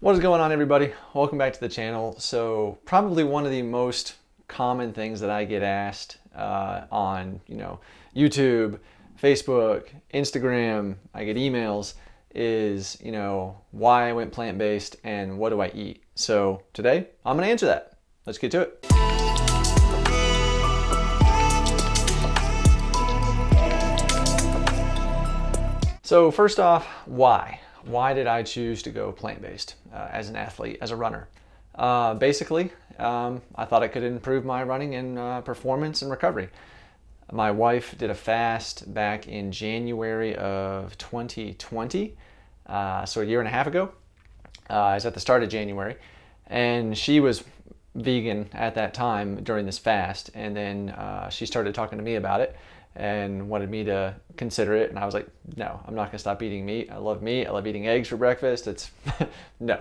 What is going on, everybody? Welcome back to the channel. So probably one of the most common things that I get asked on YouTube, Facebook, Instagram, I get emails, is why I went plant-based and what do I eat. So today I'm going to answer that. Let's get to it. So first off, why? Why did I choose to go plant-based as an athlete, as a runner? Basically, I thought I could improve my running and performance and recovery. My wife did a fast back in January of 2020, so a year and a half ago. It was at the start of January, and she was vegan at that time during this fast, and then she started talking to me about it and wanted me to consider it, and I was like, no, I'm not gonna stop eating meat. I love eating eggs for breakfast. It's no.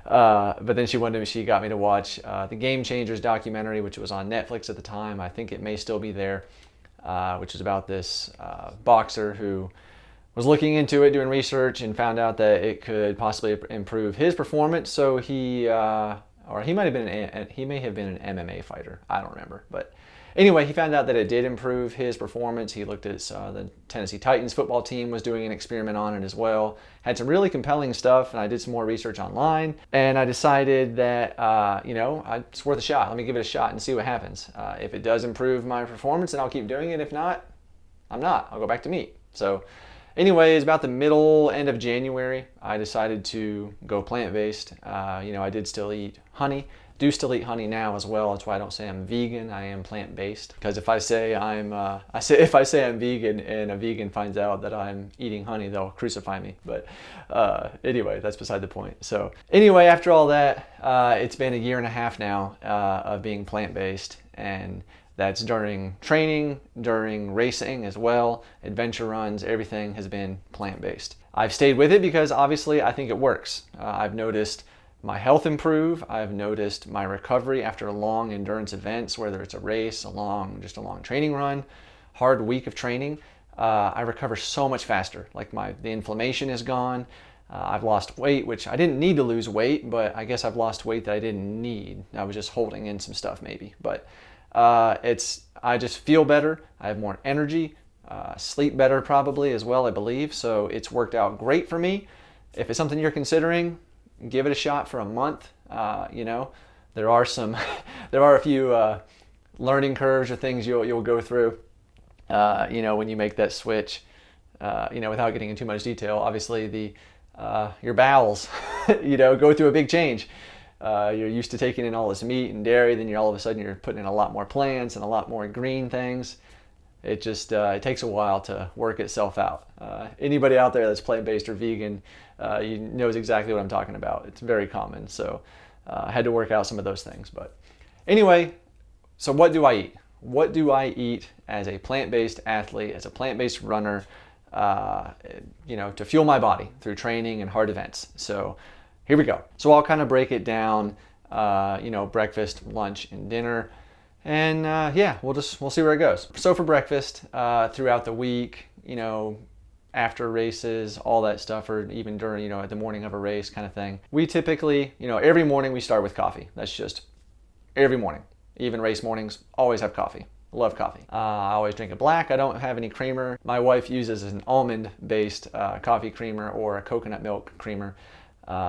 But then she got me to watch the Game Changers documentary, which was on Netflix at the time. I think it may still be there, which is about this boxer who was looking into it, doing research, and found out that it could possibly improve his performance. So he may have been an MMA fighter. I don't remember, but anyway, he found out that it did improve his performance. He looked at the Tennessee Titans football team was doing an experiment on it as well. Had some really compelling stuff, and I did some more research online, and I decided that it's worth a shot. Let me give it a shot and see what happens. If it does improve my performance, then I'll keep doing it. If not, I'm not. I'll go back to meat. So anyway, it's about the end of January, I decided to go plant-based. I did still eat honey. Do still eat honey now as well. That's why I don't say I'm vegan. I am plant-based. Because if I say I'm vegan and a vegan finds out that I'm eating honey, they'll crucify me. But anyway, that's beside the point. So anyway, after all that, it's been a year and a half now of being plant-based, and that's during training, during racing as well, adventure runs. Everything has been plant-based. I've stayed with it because obviously I think it works. I've noticed my health improve. I've noticed my recovery after long endurance events, whether it's a race, just a long training run, hard week of training. I recover so much faster. Like the inflammation is gone. I've lost weight, which I didn't need to lose weight, but I guess I've lost weight that I didn't need. I was just holding in some stuff maybe, but I just feel better. I have more energy, sleep better probably as well, I believe. So it's worked out great for me. If it's something you're considering, give it a shot for a month. There are a few learning curves or things you'll go through, when you make that switch. Without getting into too much detail, obviously your bowels, go through a big change. You're used to taking in all this meat and dairy, then all of a sudden you're putting in a lot more plants and a lot more green things. It just it takes a while to work itself out. Anybody out there that's plant-based or vegan knows exactly what I'm talking about. It's very common. So I had to work out some of those things. But anyway, so what do I eat? What do I eat as a plant-based athlete, as a plant-based runner, to fuel my body through training and hard events? So here we go. So I'll kind of break it down, breakfast, lunch, and dinner. And we'll see where it goes. So for breakfast, throughout the week, after races, all that stuff, or even during, at the morning of a race kind of thing, we typically, every morning we start with coffee. That's just every morning. Even race mornings, always have coffee. Love coffee. I always drink it black. I don't have any creamer. My wife uses an almond-based coffee creamer or a coconut milk creamer.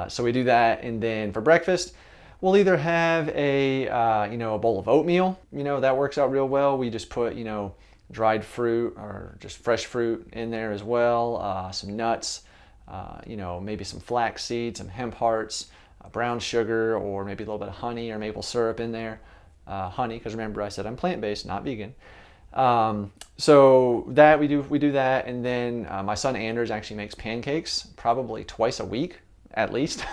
So we do that, and then for breakfast, we'll either have a bowl of oatmeal. That works out real well. We just put dried fruit or just fresh fruit in there as well. Some nuts, maybe some flax seeds, some hemp hearts, brown sugar, or maybe a little bit of honey or maple syrup in there. Honey, because remember I said I'm plant-based, not vegan. So that we do that, and then my son Anders actually makes pancakes probably twice a week at least.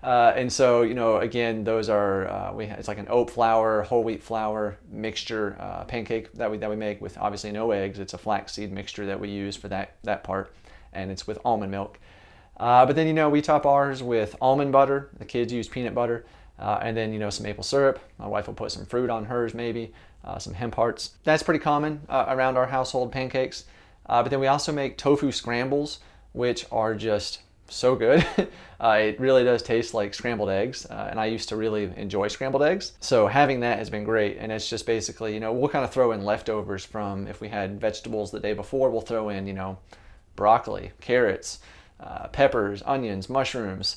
And so, again, those are, it's like an oat flour, whole wheat flour mixture pancake that we make with obviously no eggs. It's a flaxseed mixture that we use for that part, and it's with almond milk. But then, we top ours with almond butter. The kids use peanut butter, and then, some maple syrup. My wife will put some fruit on hers maybe, some hemp hearts. That's pretty common around our household, pancakes. But then we also make tofu scrambles, which are just so good. It really does taste like scrambled eggs, and I used to really enjoy scrambled eggs. So having that has been great, and it's just basically, we'll kind of throw in leftovers from if we had vegetables the day before, we'll throw in, broccoli, carrots, peppers, onions, mushrooms,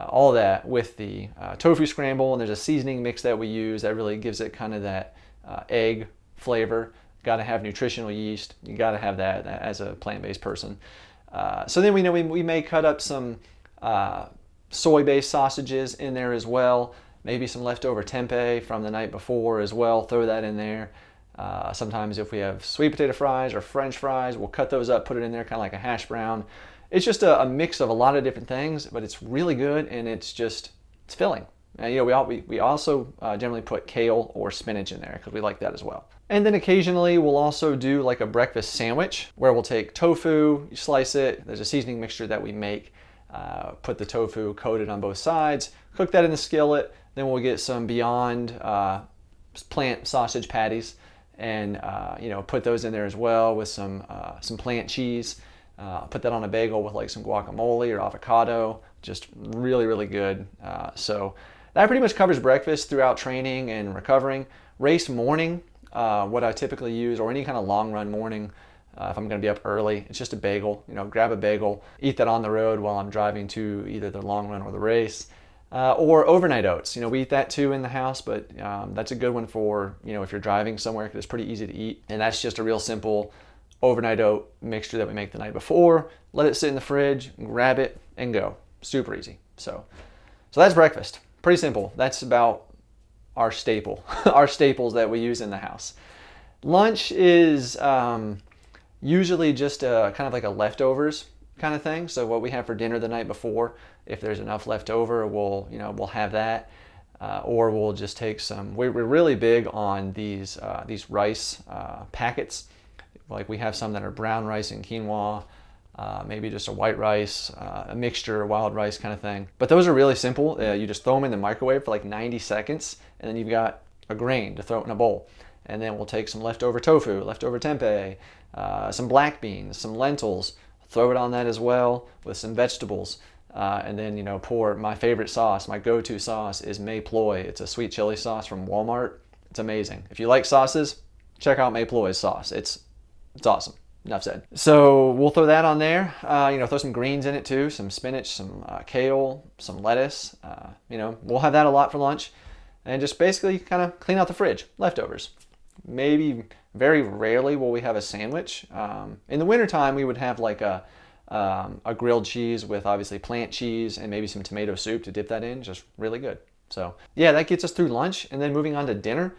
all that with the tofu scramble, and there's a seasoning mix that we use that really gives it kind of that egg flavor. Got to have nutritional yeast. You got to have that as a plant-based person. So then we may cut up some soy-based sausages in there as well. Maybe some leftover tempeh from the night before as well. Throw that in there. Sometimes if we have sweet potato fries or French fries, we'll cut those up, put it in there, kind of like a hash brown. It's just a mix of a lot of different things, but it's really good, and it's filling. We also generally put kale or spinach in there because we like that as well. And then occasionally we'll also do like a breakfast sandwich where we'll take tofu, you slice it, there's a seasoning mixture that we make, put the tofu coated on both sides, cook that in the skillet, then we'll get some Beyond plant sausage patties and put those in there as well with some plant cheese. Put that on a bagel with like some guacamole or avocado, just really, really good. So that pretty much covers breakfast throughout training and recovering. Race morning, what I typically use, or any kind of long run morning, if I'm going to be up early, it's just a bagel. Grab a bagel, eat that on the road while I'm driving to either the long run or the race. Or overnight oats. We eat that too in the house, but that's a good one for, if you're driving somewhere because it's pretty easy to eat. And that's just a real simple overnight oat mixture that we make the night before. Let it sit in the fridge, grab it, and go. Super easy. So that's breakfast. Pretty simple. That's about our staple, our staples that we use in the house. Lunch is usually just kind of like a leftovers kind of thing. So what we have for dinner the night before, if there's enough left over, we'll have that, or we'll just take some. We're really big on these rice packets. Like we have some that are brown rice and quinoa, maybe just a white rice, a mixture, wild rice kind of thing. But those are really simple. You just throw them in the microwave for like 90 seconds, and then you've got a grain to throw in a bowl. And then we'll take some leftover tofu, leftover tempeh, some black beans, some lentils, throw it on that as well with some vegetables. And then, pour my favorite sauce. My go-to sauce is May Ploy. It's a sweet chili sauce from Walmart. It's amazing. If you like sauces, check out May Ploy's sauce. It's awesome. Enough said. So we'll throw that on there. Throw some greens in it too. Some spinach, some kale, some lettuce. We'll have that a lot for lunch. And just basically kind of clean out the fridge. Leftovers. Maybe very rarely will we have a sandwich. In the wintertime, we would have like a grilled cheese with obviously plant cheese and maybe some tomato soup to dip that in. Just really good. So yeah, that gets us through lunch. And then moving on to dinner.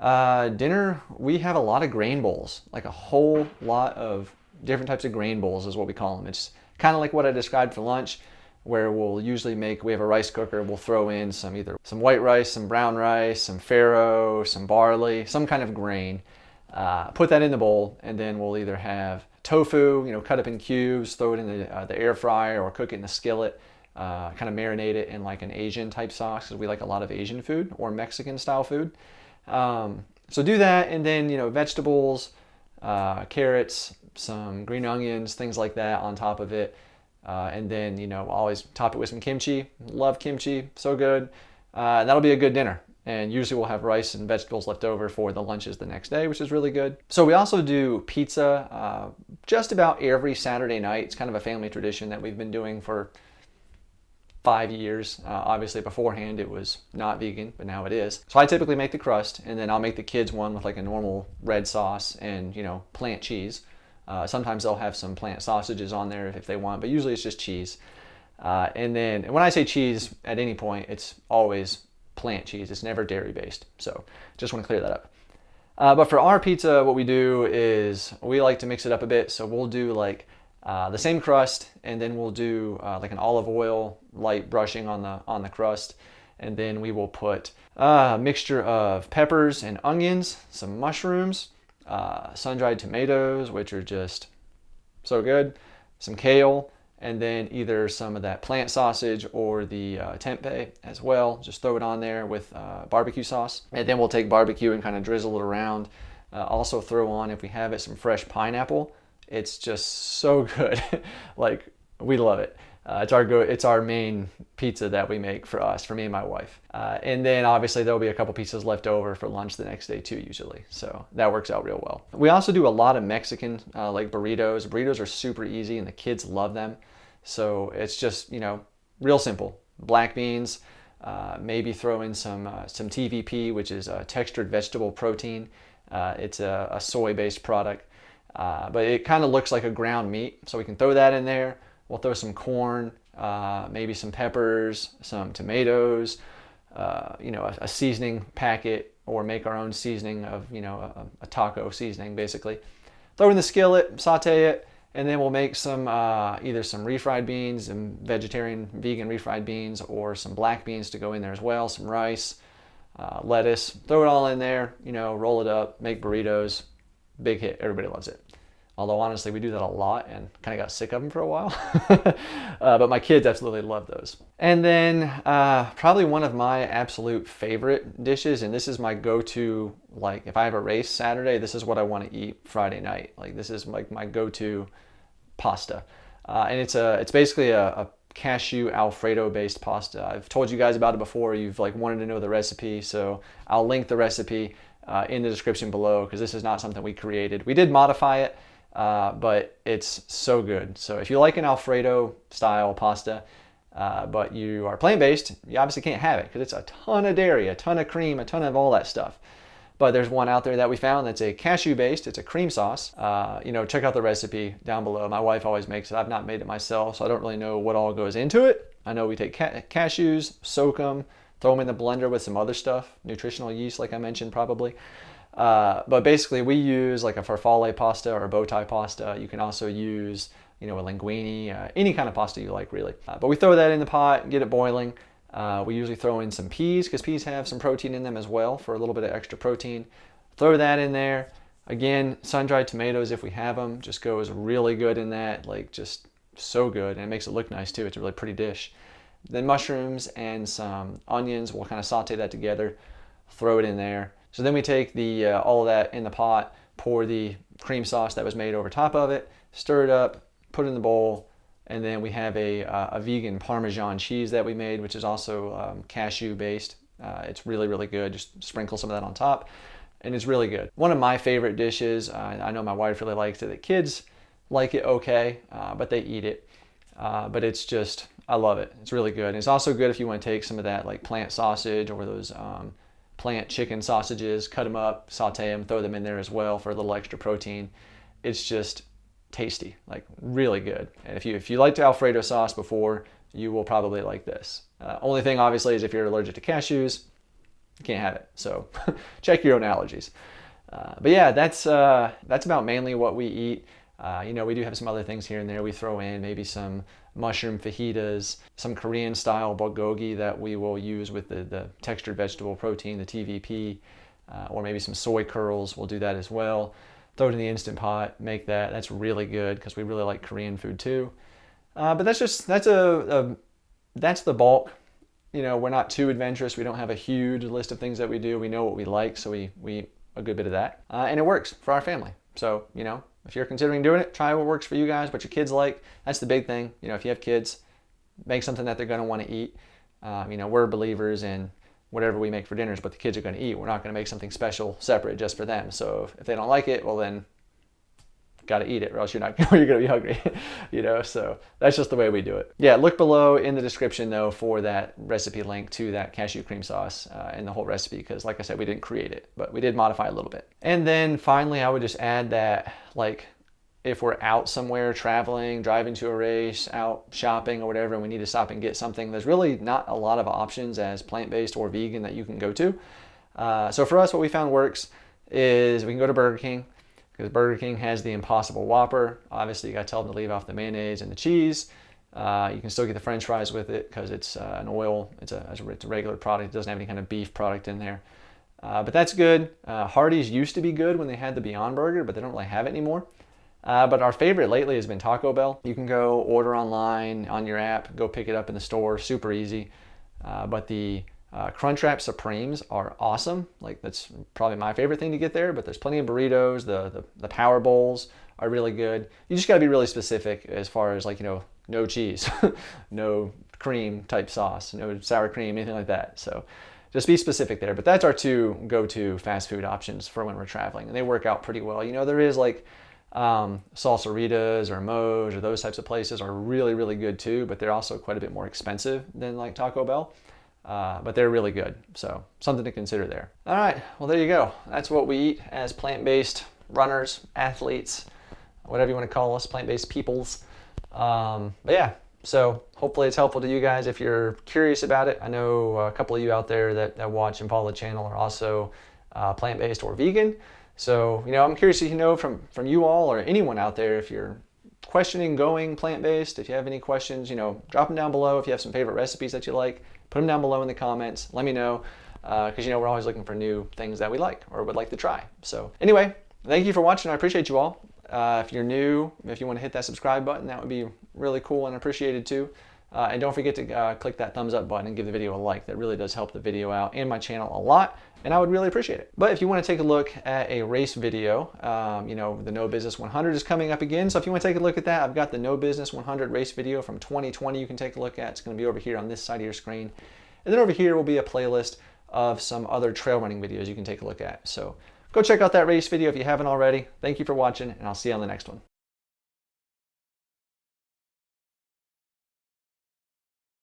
Dinner, we have a lot of grain bowls, like a whole lot of different types of grain bowls is what we call them. It's kind of like what I described for lunch, where we'll usually we have a rice cooker, we'll throw in either some white rice, some brown rice, some farro, some barley, some kind of grain, put that in the bowl, and then we'll either have tofu, cut up in cubes, throw it in the air fryer or cook it in the skillet, kind of marinate it in like an Asian type sauce because we like a lot of Asian food or Mexican style food. So do that, and then, vegetables, carrots, some green onions, things like that on top of it. And then, always top it with some kimchi. Love kimchi, so good. And that'll be a good dinner. And usually we'll have rice and vegetables left over for the lunches the next day, which is really good. So we also do pizza just about every Saturday night. It's kind of a family tradition that we've been doing for 5 years. Obviously beforehand it was not vegan, but now it is. So I typically make the crust, and then I'll make the kids one with like a normal red sauce and plant cheese. Sometimes they'll have some plant sausages on there if they want, but usually it's just cheese. And then when I say cheese at any point, it's always plant cheese. It's never dairy based. So just want to clear that up. But for our pizza, what we do is we like to mix it up a bit. So we'll do like the same crust, and then we'll do like an olive oil light brushing on the crust, and then we will put a mixture of peppers and onions, some mushrooms, sun-dried tomatoes, which are just so good, some kale, and then either some of that plant sausage or the tempeh as well. Just throw it on there with barbecue sauce, and then we'll take barbecue and kind of drizzle it around. Also throw on, if we have it, some fresh pineapple. It's just so good. Like, we love it. It's our main pizza that we make for me and my wife. And then obviously there'll be a couple pieces left over for lunch the next day too, usually. So that works out real well. We also do a lot of Mexican, like burritos. Burritos are super easy and the kids love them. So it's just, real simple. Black beans, maybe throw in some TVP, which is a textured vegetable protein. It's a soy-based product, but it kind of looks like a ground meat. So we can throw that in there. We'll throw some corn, maybe some peppers, some tomatoes, a seasoning packet, or make our own seasoning of, a taco seasoning basically. Throw in the skillet, saute it, and then we'll make some either some refried beans and vegetarian, vegan refried beans, or some black beans to go in there as well, some rice, lettuce. Throw it all in there, roll it up, make burritos. Big hit. Everybody loves it. Although honestly, we do that a lot and kind of got sick of them for a while. But my kids absolutely love those. And then probably one of my absolute favorite dishes, and this is my go-to, like if I have a race Saturday, this is what I want to eat Friday night. Like this is like my go-to pasta. And it's basically a cashew alfredo based pasta. I've told you guys about it before. You've like wanted to know the recipe, so I'll link the recipe in the description below, because this is not something we created. We did modify it, but it's so good. So if you like an Alfredo style pasta, but you are plant-based, you obviously can't have it because it's a ton of dairy, a ton of cream, a ton of all that stuff. But there's one out there that we found that's a cashew-based. It's a cream sauce. Check out the recipe down below. My wife always makes it. I've not made it myself, so I don't really know what all goes into it. I know we take cashews, soak them, throw them in the blender with some other stuff, nutritional yeast like I mentioned probably. But basically we use like a farfalle pasta or a bow tie pasta. You can also use, a linguine, any kind of pasta you like really. But we throw that in the pot, get it boiling. We usually throw in some peas because peas have some protein in them as well for a little bit of extra protein. Throw that in there. Again, sun-dried tomatoes if we have them, just goes really good in that, like just so good, and it makes it look nice too. It's a really pretty dish. Then mushrooms and some onions, we'll kind of saute that together, throw it in there. So then we take all of that in the pot, pour the cream sauce that was made over top of it, stir it up, put it in the bowl, and then we have a vegan Parmesan cheese that we made, which is also cashew based. It's really, really good. Just sprinkle some of that on top, and it's really good. One of my favorite dishes, I know my wife really likes it. The kids like it okay, but they eat it. But it's just, I love it. It's really good. And it's also good if you want to take some of that like plant sausage or those plant chicken sausages, cut them up, saute them, throw them in there as well for a little extra protein. It's just tasty, like really good. And if you liked Alfredo sauce before, you will probably like this. Only thing obviously is if you're allergic to cashews, you can't have it. So check your own allergies. But yeah, that's about mainly what we eat. We do have some other things here and there. We throw in maybe some mushroom fajitas, some Korean style bulgogi that we will use with the textured vegetable protein, the TVP, or maybe some soy curls. We'll do that as well. Throw it in the Instant Pot, make that. That's really good because we really like Korean food too. But that's the bulk. We're not too adventurous. We don't have a huge list of things that we do. We know what we like, so we eat a good bit of that. And it works for our family. So, if you're considering doing it, try what works for you guys, what your kids like. That's the big thing. If you have kids, make something that they're going to want to eat. We're believers in whatever we make for dinner is what the kids are going to eat. We're not going to make something special separate just for them. So if they don't like it, well then got to eat it or else you're going to be hungry. So that's just the way we do it. Yeah, look below in the description though for that recipe link to that cashew cream sauce and the whole recipe, because like I said, we didn't create it, but we did modify a little bit. And then finally, I would just add that like if we're out somewhere traveling, driving to a race, out shopping or whatever, and we need to stop and get something, there's really not a lot of options as plant-based or vegan that you can go to. So for us, what we found works is we can go to Burger King, because Burger King has the Impossible Whopper. Obviously, you got to tell them to leave off the mayonnaise and the cheese. You can still get the French fries with it because it's an oil. It's a regular product. It doesn't have any kind of beef product in there. But that's good. Hardee's used to be good when they had the Beyond Burger, but they don't really have it anymore. But our favorite lately has been Taco Bell. You can go order online on your app, go pick it up in the store, super easy. But the Crunchwrap Supremes are awesome. Like that's probably my favorite thing to get there, but there's plenty of burritos. The Power Bowls are really good. You just gotta be really specific as far as like, no cheese, no cream type sauce, no sour cream, anything like that. So just be specific there. But that's our two go-to fast food options for when we're traveling, and they work out pretty well. You know, there is like Salsaritas or Moe's or those types of places are really, really good too, but they're also quite a bit more expensive than like Taco Bell. But they're really good, so something to consider there. All right, well, there you go. That's what we eat as plant-based runners, athletes, whatever you want to call us, plant-based peoples. But yeah, so hopefully it's helpful to you guys if you're curious about it. I know a couple of you out there that watch and follow the channel are also plant-based or vegan. So, you know, I'm curious to know from you all or anyone out there if you're questioning going plant-based. If you have any questions, you know, drop them down below. If you have some favorite recipes that you like, put them down below in the comments. Let me know, because, you know, we're always looking for new things that we like or would like to try. So anyway, thank you for watching. I appreciate you all. If you're new, if you want to hit that subscribe button, that would be really cool and appreciated too. And don't forget to click that thumbs up button and give the video a like. That really does help the video out and my channel a lot, and I would really appreciate it. But if you want to take a look at a race video, you know, the No Business 100 is coming up again. So if you want to take a look at that, I've got the No Business 100 race video from 2020 you can take a look at. It's going to be over here on this side of your screen. And then over here will be a playlist of some other trail running videos you can take a look at. So go check out that race video if you haven't already. Thank you for watching, and I'll see you on the next one.